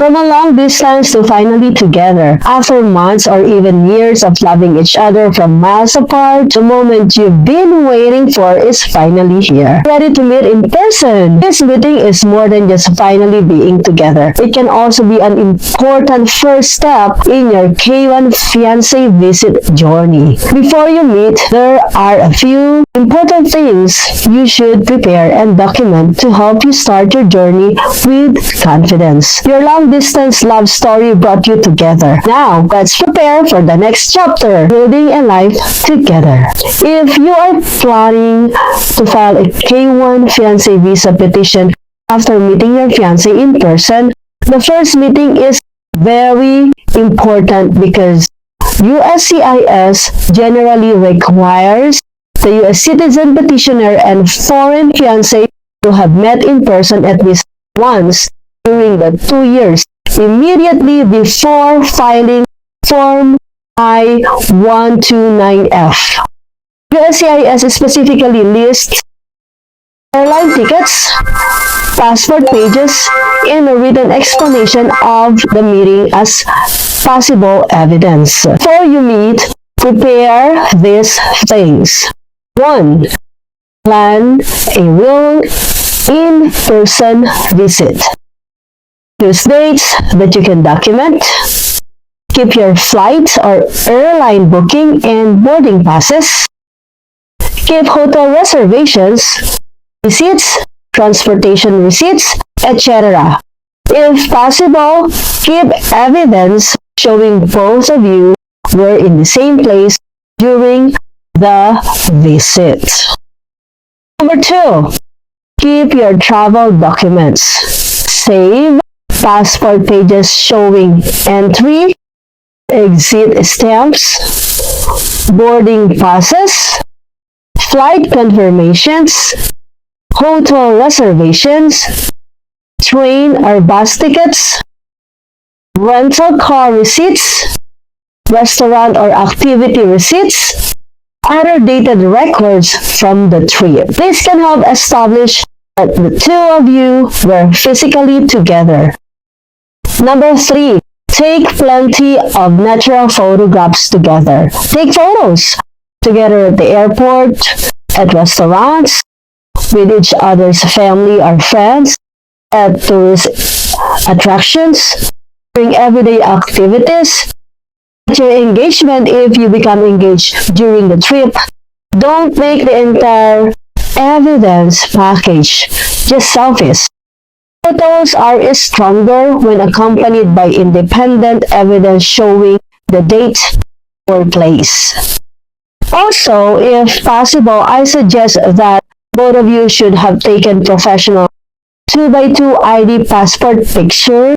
From a long distance to finally together. After months or even years of loving each other from miles apart, the moment you've been waiting for is finally here. Ready to meet in person. This meeting is more than just finally being together. It can also be an important first step in your K-1 fiancé visit journey. Before you meet, there are a few important things you should prepare and document to help you start your journey with confidence. Your long-distance love story brought you together. Now, let's prepare for the next chapter, building a life together. If you are planning to file a K-1 fiancé visa petition after meeting your fiancé in person, the first meeting is very important because USCIS generally requires the U.S. citizen petitioner and foreign fiancé to have met in person at least once during the 2 years immediately before filing Form I-129F. USCIS specifically lists airline tickets, passport pages, and a written explanation of the meeting as possible evidence. Before you meet, prepare these things. 1. Plan a real in-person visit. Choose dates that you can document. Keep your flight or airline booking and boarding passes. Keep hotel reservations, receipts, transportation receipts, etc. If possible, keep evidence showing both of you were in the same place during the visit. Number 2, keep your travel documents. Save passport pages showing entry, exit stamps, boarding passes, flight confirmations, hotel reservations, train or bus tickets, rental car receipts, restaurant or activity receipts, other dated records from the trip. This can help establish that the two of you were physically together. Number 3, take plenty of natural photographs together. Take photos together at the airport, at restaurants, with each other's family or friends, at tourist attractions, during everyday activities, at your engagement if you become engaged during the trip. Don't make the entire evidence package just selfies. Photos are stronger when accompanied by independent evidence showing the date or place. Also, if possible, I suggest that both of you should have taken professional 2x2 ID passport picture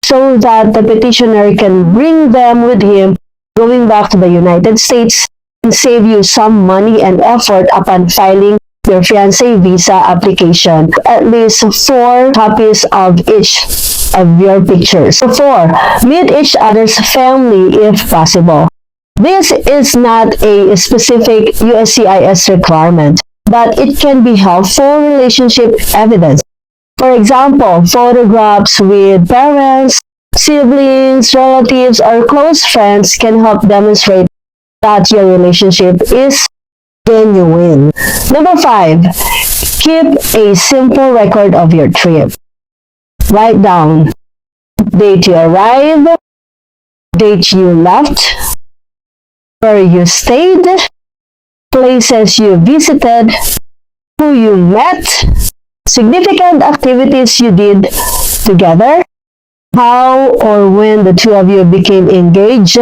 so that the petitioner can bring them with him going back to the United States and save you some money and effort upon filing your fiancé visa application. At least 4 copies of each of your pictures. 4. Meet each other's family if possible. This is not a specific USCIS requirement, but it can be helpful relationship evidence. For example, photographs with parents, siblings, relatives, or close friends can help demonstrate that your relationship is genuine. Number 5, keep a simple record of your trip. Write down date you arrived, date you left, where you stayed, places you visited, who you met, significant activities you did together, how or when the two of you became engaged.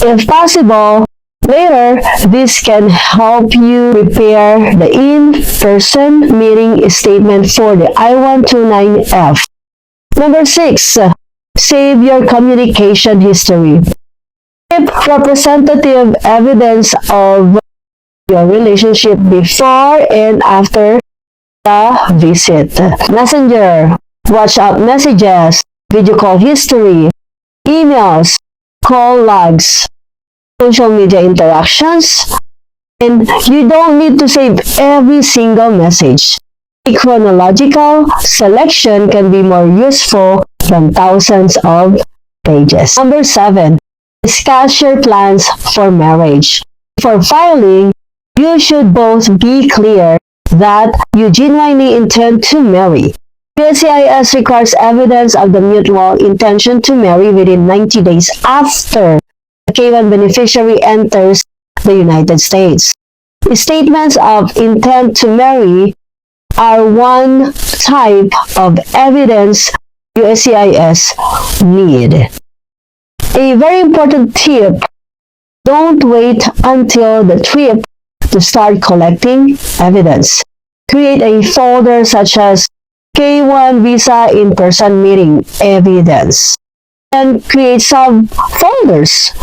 If possible, later, this can help you prepare the in-person meeting statement for the I-129F. Number 6, save your communication history. Keep representative evidence of your relationship before and after the visit. Messenger, WhatsApp messages, video call history, emails, call logs, social media interactions, and you don't need to save every single message. A chronological selection can be more useful than thousands of pages. Number 7, discuss your plans for marriage. Before filing, you should both be clear that you genuinely intend to marry. USCIS requires evidence of the mutual intention to marry within 90 days after the K-1 beneficiary enters the United States. Statements of intent to marry are one type of evidence USCIS need. A very important tip: don't wait until the trip to start collecting evidence. Create a folder such as K-1 visa in-person meeting evidence, and create subfolders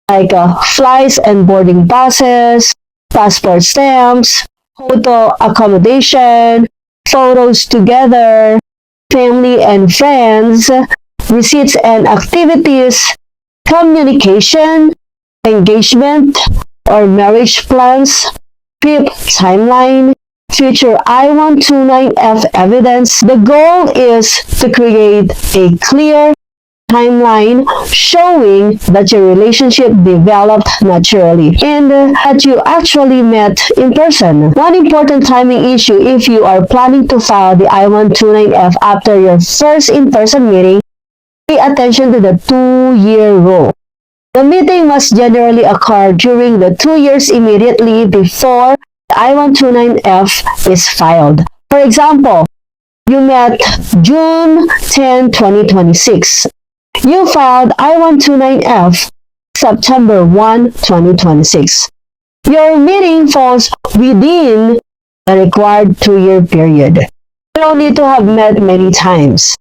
like flights and boarding passes, passport stamps, hotel accommodation, photos together, family and friends, receipts and activities, communication, engagement or marriage plans, trip timeline, future I-129F evidence. The goal is to create a clear timeline showing that your relationship developed naturally and that you actually met in person. One important timing issue: if you are planning to file the I-129F after your first in-person meeting, pay attention to the 2-year rule. The meeting must generally occur during the 2 years immediately before the I-129F is filed. For example, you met June 10, 2026. You filed I-129F September 1, 2026. Your meeting falls within the required 2-year period. You don't need to have met many times.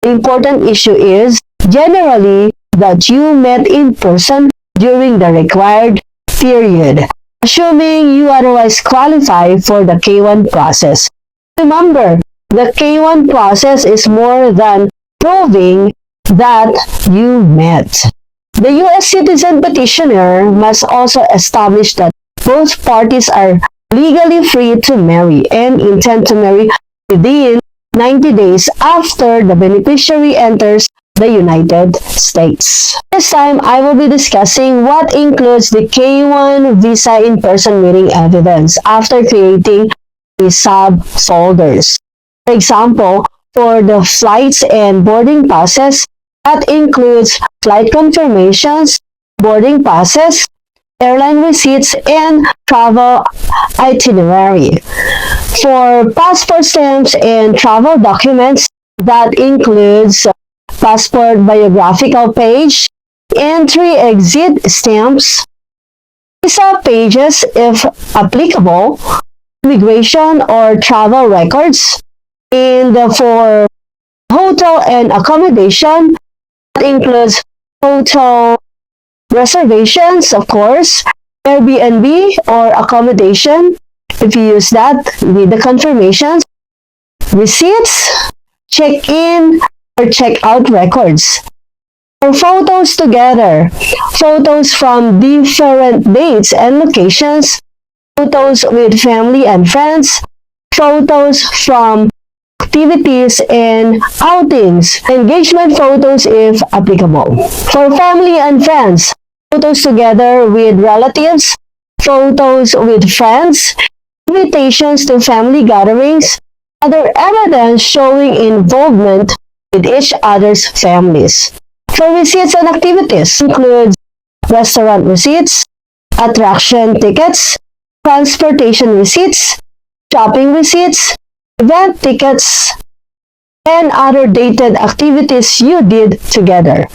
The important issue is generally that you met in person during the required period, assuming you otherwise qualify for the K-1 process. Remember, the K-1 process is more than proving that you met. The U.S. citizen petitioner must also establish that both parties are legally free to marry and intend to marry within 90 days after the beneficiary enters the United States. This time, I will be discussing what includes the K-1 visa in-person meeting evidence after creating the subfolders. For example, for the flights and boarding passes, that includes flight confirmations, boarding passes, airline receipts, and travel itinerary. For passport stamps and travel documents, that includes passport biographical page, entry-exit stamps, visa pages if applicable, immigration or travel records, and for hotel and accommodation, that includes hotel reservations, of course, Airbnb or accommodation. If you use that, you need the confirmations, receipts, check-in or check-out records. For photos together, photos from different dates and locations, photos with family and friends, photos from activities and outings, engagement photos if applicable. For family and friends, photos together with relatives, photos with friends, invitations to family gatherings, other evidence showing involvement with each other's families. For receipts and activities, includes restaurant receipts, attraction tickets, transportation receipts, shopping receipts, event tickets, and other dated activities you did together.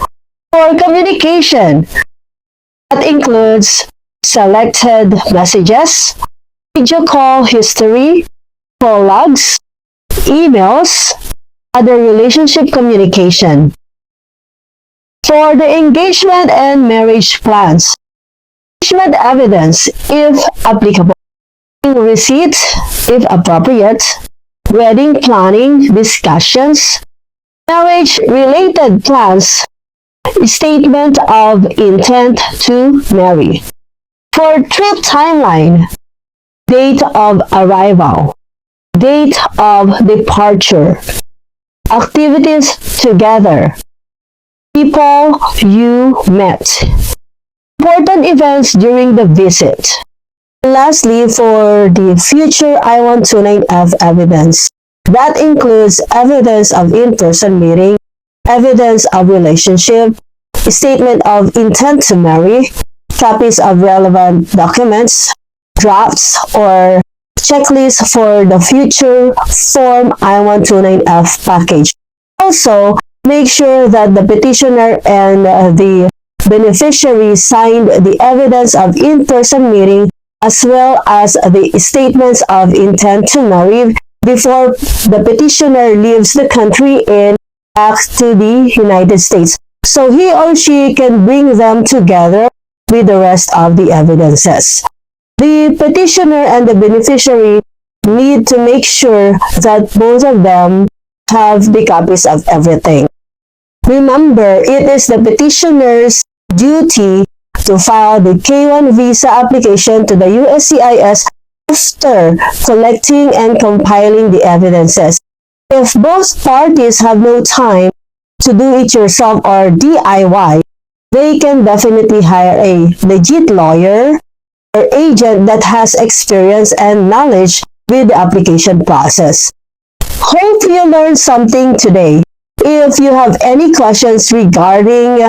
For communication, that includes selected messages, video call history, call logs, emails, other relationship communication. For the engagement and marriage plans, engagement evidence if applicable, receipts if appropriate, wedding planning discussions, marriage-related plans, statement of intent to marry. For trip timeline, date of arrival, date of departure, activities together, people you met, important events during the visit. Lastly, for the future I-129F evidence, that includes evidence of in-person meeting, evidence of relationship, statement of intent to marry, copies of relevant documents, drafts, or checklists for the future Form I-129F package. Also, make sure that the petitioner and the beneficiary signed the evidence of in-person meeting as well as the statements of intent to marry before the petitioner leaves the country and back to the United States. So he or she can bring them together with the rest of the evidences. The petitioner and the beneficiary need to make sure that both of them have the copies of everything. Remember, it is the petitioner's duty to file the K-1 visa application to the USCIS after collecting and compiling the evidences. If both parties have no time to do it yourself or DIY, they can definitely hire a legit lawyer or agent that has experience and knowledge with the application process. Hope you learned something today. If you have any questions regarding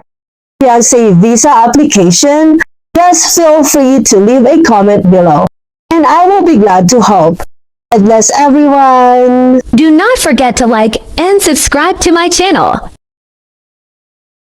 fiancé visa application, just feel free to leave a comment below, and I will be glad to help. God bless everyone. Do not forget to like and subscribe to my channel.